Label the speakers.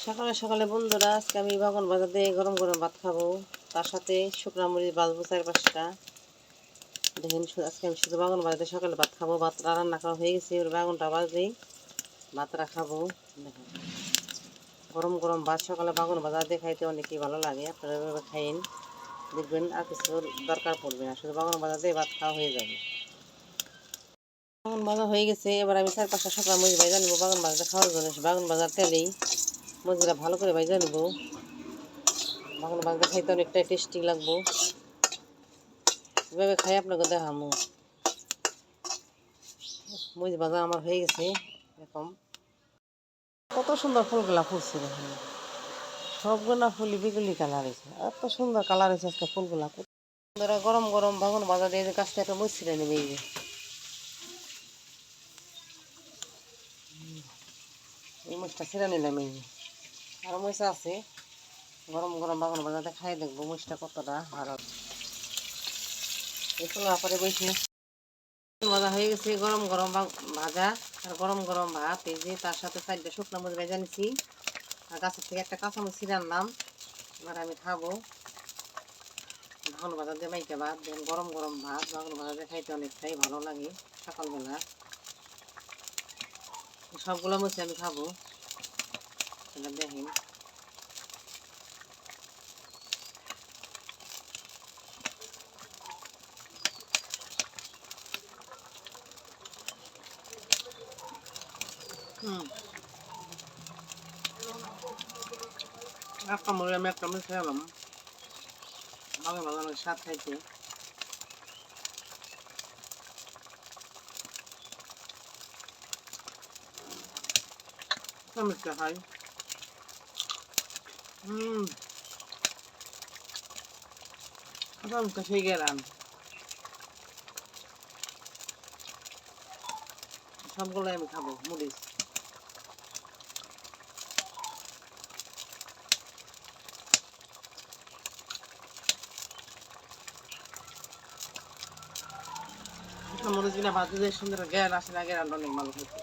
Speaker 1: সকালে সকালে বন্ধুরা, আজকে আমি বাগান বাজার দিয়ে গরম গরম ভাত খাবো। তার সাথে শুকনো মরিচ বাজবো 4-5টা। দেখেন, আজকে আমি শুধু বাগান বাজারে সকালে ভাত খাবো। ভাত রান্না করা হয়ে গেছে, এবার বাগানটা বাজলেই ভাতটা খাবো। দেখেন, গরম গরম ভাত সকালে বাগান বাজার দিয়ে খাইতে অনেকই ভালো লাগে। আপনারা এভাবে খাইন, দেখবেন আর কিছু দরকার পড়বে না, শুধু বাগান বাজার দিয়ে ভাত খাওয়া হয়ে যাবে। বাগান বাজার হয়ে গেছে, এবার আমি 4-5টা শুকনো মরিচ ভাজা নেবো বাগান বাজারে খাওয়ার জন্য। বাগান বাজার তেলেই মরিচগুলো ভালো করে ভাজা নেবো। বাগান বাজার খাইতে অনেকটাই টেস্টি লাগবো। এভাবে খাই আপনাকে দেখামো। মরিচ ভাজা আমার হয়ে গেছে। এরকম কত সুন্দর ফুলগুলা ফুটছে, দেখেন সবগুলা ফুলি বেগুলি কালার হয়েছে। এত সুন্দর কালার হয়েছে আজকে ফুলগুলা। গরম গরম বাগান বাজার দিয়ে গাছটা একটা মরিচ ছিঁড়ে নেবে। এই মরিচটা ছিঁড়ে নিলাম। এই আরো মরিচ আছে। গরম গরম বাগান বাজারে খাই দেখবো মরিচটা কতটা ভালো। এই ফুল পরে বসে ভাজা হয়ে গেছে, গরম গরম ভাজা আর গরম গরম ভাত। এই যে তার সাথে 4টা শুকনো মরিচ ভেজে নিছি, আর গাছের থেকে একটা কাঁচামরিচ ছিঁড়ে আনলাম। এবার আমি খাবো বাগান বাজার দিয়ে মাইকে ভাত। দেখেন গরম গরম ভাত বাগান বাজার দিয়ে খাইতে অনেকটাই ভালো লাগে সকালবেলা। সবগুলো মরিচ আমি খাবো, এবার দেখেন। একটা মরিচ আমি একটা মরিচ খেলাম, ভালো ভালো লাগে স্বাদ খাইতে। চামচটা খাই। চামচটা খেয়ে গেলাম। সবগুলোই আমি খাবো মরিচ। মরিচ কিনা ভাত দিলে সুন্দর গ্যান আসে না, গ্যান অনেক ভালো খাইতে।